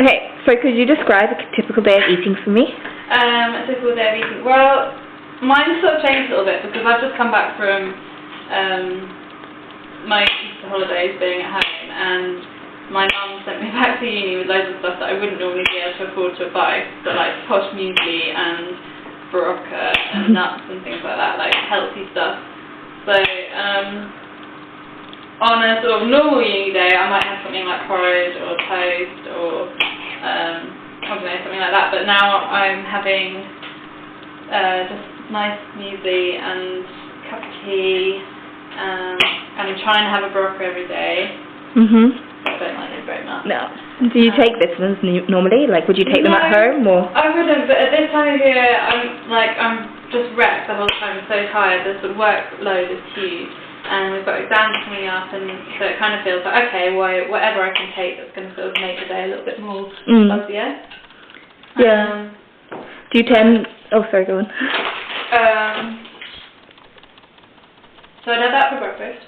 Okay, so could you describe a typical day of eating for me? A typical day of eating. Well, mine sort of changed a little bit because I've just come back from my Easter holidays being at home, and my mum sent me back to uni with loads of stuff that I wouldn't normally be able to afford to buy, so like posh muesli and barocca and nuts and things like that, like healthy stuff. So on a sort of normal uni day, I might have something like porridge or toast or I don't know, something like that. But now I'm having just nice muesli and a cup of tea, and I'm trying to have a barocca every day. I don't like it very much. No. Do you take vitamins normally? Like, would you take them at home or? I wouldn't, but at this time of year, I'm just wrecked the whole time. I'm so tired. The sort of workload is huge, and we've got exams coming up, and so it kind of feels like, okay, well, whatever I can take that's going to sort of make the day a little bit more fuzzier. Yeah. Do you tend? Oh, sorry, go on. So I'd have that for breakfast.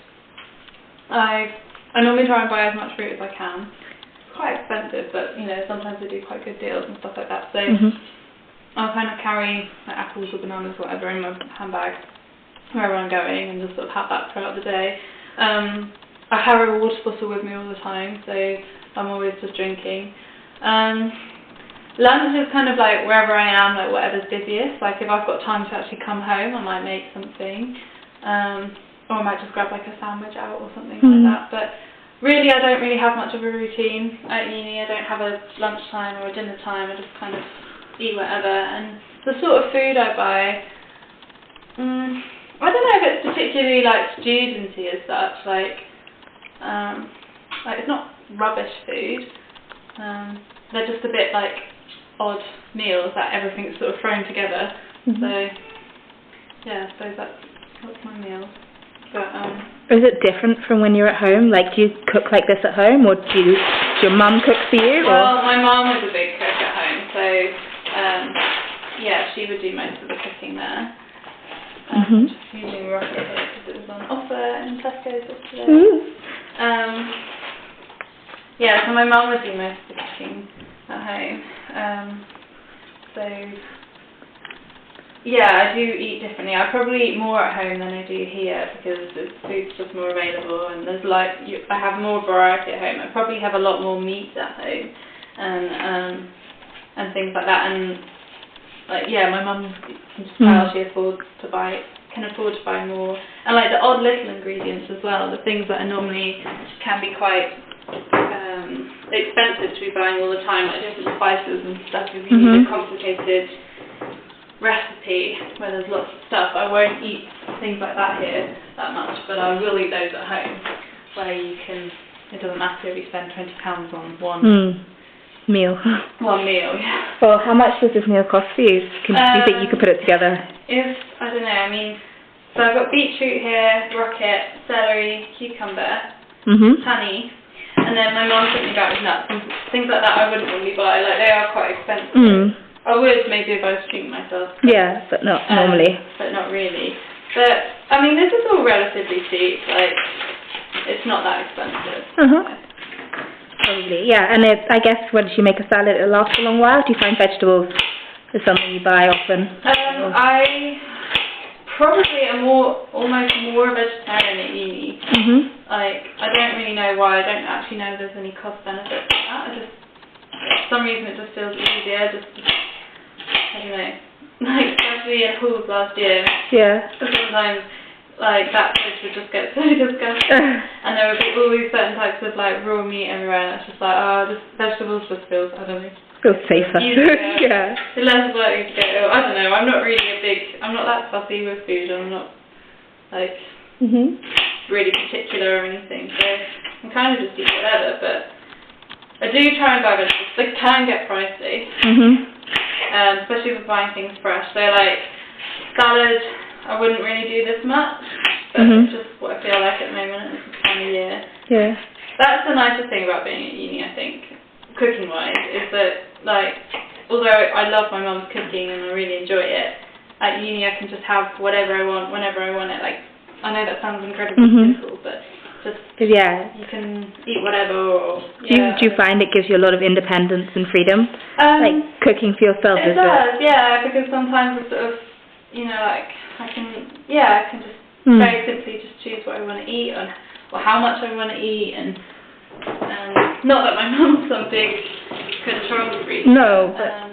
I normally try and buy as much fruit as I can. It's quite expensive, but you know, sometimes they do quite good deals and stuff like that. So I'll kind of carry like apples or bananas, whatever, in my handbag wherever I'm going, and just sort of have that throughout the day. I carry a water bottle with me all the time, so I'm always just drinking. Lunch is kind of like wherever I am, like whatever's busiest. Like if I've got time to actually come home, I might make something. Or I might just grab like a sandwich out or something like that. But really, I don't really have much of a routine at uni. I don't have a lunchtime or a dinner time. I just kind of eat whatever. And the sort of food I buy, I don't know if it's particularly like studenty as such. Like it's not rubbish food. They're just a bit like odd meals that everything's sort of thrown together. So yeah, I suppose that's my meal. But, is it different from when you're at home? Like, do you cook like this at home, or does your mum cook for you? Well, my mum was a big cook at home, so yeah, she would do most of the cooking there. Just using rocket because it was on offer in Tesco's yesterday. Yeah, so my mum would do most of the cooking at home. So yeah, I do eat differently. I probably eat more at home than I do here because the food's just more available, and there's like I have more variety at home. I probably have a lot more meat at home, and things like that. And like yeah, my mum can just tell she can afford to buy more, and like the odd little ingredients as well. The things that are normally can be quite expensive to be buying all the time, like different spices and stuff. If you need a complicated recipe where there's lots of stuff, I won't eat things like that here that much, but I will eat those at home where you can, it doesn't matter if you spend £20 on one meal. One meal, yeah. Well, how much does this meal cost for you? Do you think you could put it together? I don't know, I mean, so I've got beetroot here, rocket, celery, cucumber, honey, and then my mum sent me back with nuts and things like that I wouldn't normally buy, like they are quite expensive. I would maybe if I was treating myself. Yeah, but not normally. But not really. But, I mean, this is all relatively cheap. Like, it's not that expensive. Probably, yeah. And I guess when you make a salad, it'll last a long while. Do you find vegetables is something you buy often? I probably am almost more a vegetarian at uni. Like, I don't really know why. I don't actually know if there's any cost benefit to that. For some reason it just feels easier, I don't know, like especially in pools last year. Yeah. Sometimes like that fish would just get so disgusting, and there would be all these certain types of like raw meat everywhere, and it's just like, this vegetables just feels, I don't know. Feels safer. Yeah. It's less likely to get ill. I don't know. I'm not that fussy with food. I'm not like really particular or anything. So I'm kind of just eat whatever, but I do try and buy vegetables. They can get pricey, especially with buying things fresh. So like salad, I wouldn't really do this much, but it's just what I feel like at the moment. It's this time of year. Yeah. That's the nicest thing about being at uni, I think, cooking-wise, is that like, although I love my mum's cooking and I really enjoy it, at uni I can just have whatever I want, whenever I want it. Like, I know that sounds incredibly simple, but just Yeah. you can eat whatever. Or, Do you find it gives you a lot of independence and freedom? Like cooking for yourself, it does, yeah, because sometimes it's sort of, you know, like I can just very simply just choose what I want to eat or how much I want to eat, and not that my mum's some big control freak. No, but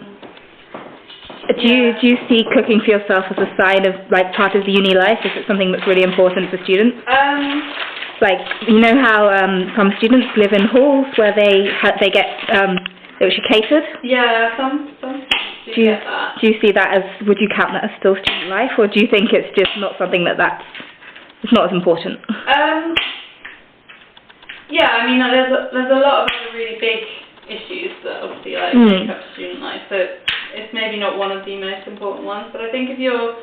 do you see cooking for yourself as a sign of, like, part of the uni life? Is it something that's really important for students? Like, you know how some students live in halls where they get it catered? Yeah, some do get that. Do you see that as, would you count that as still student life, or do you think it's just not something it's not as important? Yeah, I mean, there's a lot of other really big issues that obviously like make up student life, so it's maybe not one of the most important ones. But I think if you're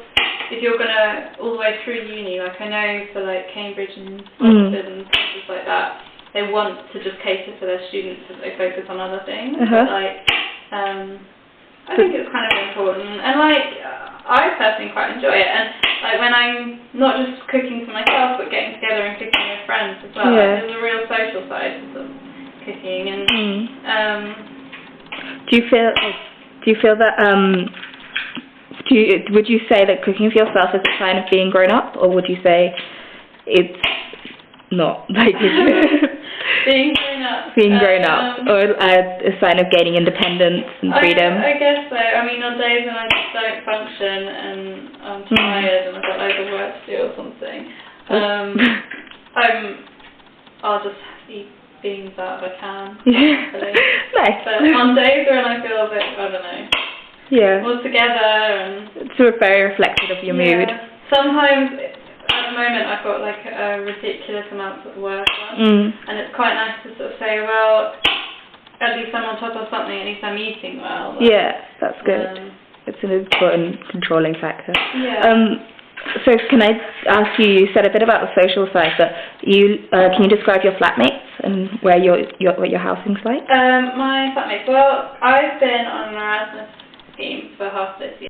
gonna all the way through uni, like I know for like Cambridge and Oxford and places like that, they want to just cater to their students as they focus on other things. But, like, I think it's kind of important, and like I personally quite enjoy it. And like when I'm not just cooking for myself, but getting together and cooking with friends as well. Like, there's a real social side to sort of cooking, and do you feel that would you say that cooking for yourself is a sign of being grown up, or would you say it's not, like being grown up? Being grown up, or a sign of gaining independence and freedom? I guess so. I mean, on days when I just don't function and I'm tired and I've got loads of work to do or something, I'll just eat beans out if I can. Nice. But on days when I feel a bit, I don't know, all together and it's very reflective of your mood. Sometimes, at the moment, I've got like a ridiculous amount of work on, and it's quite nice to sort of say, well, at least I'm on top of something, at least I'm eating well. But, that's good. It's an important controlling factor. Yeah. So can I ask you said a bit about the social side, but can you describe your flatmates and what your housing's like? My flatmates, well, I've been on an Erasmus scheme for half this year.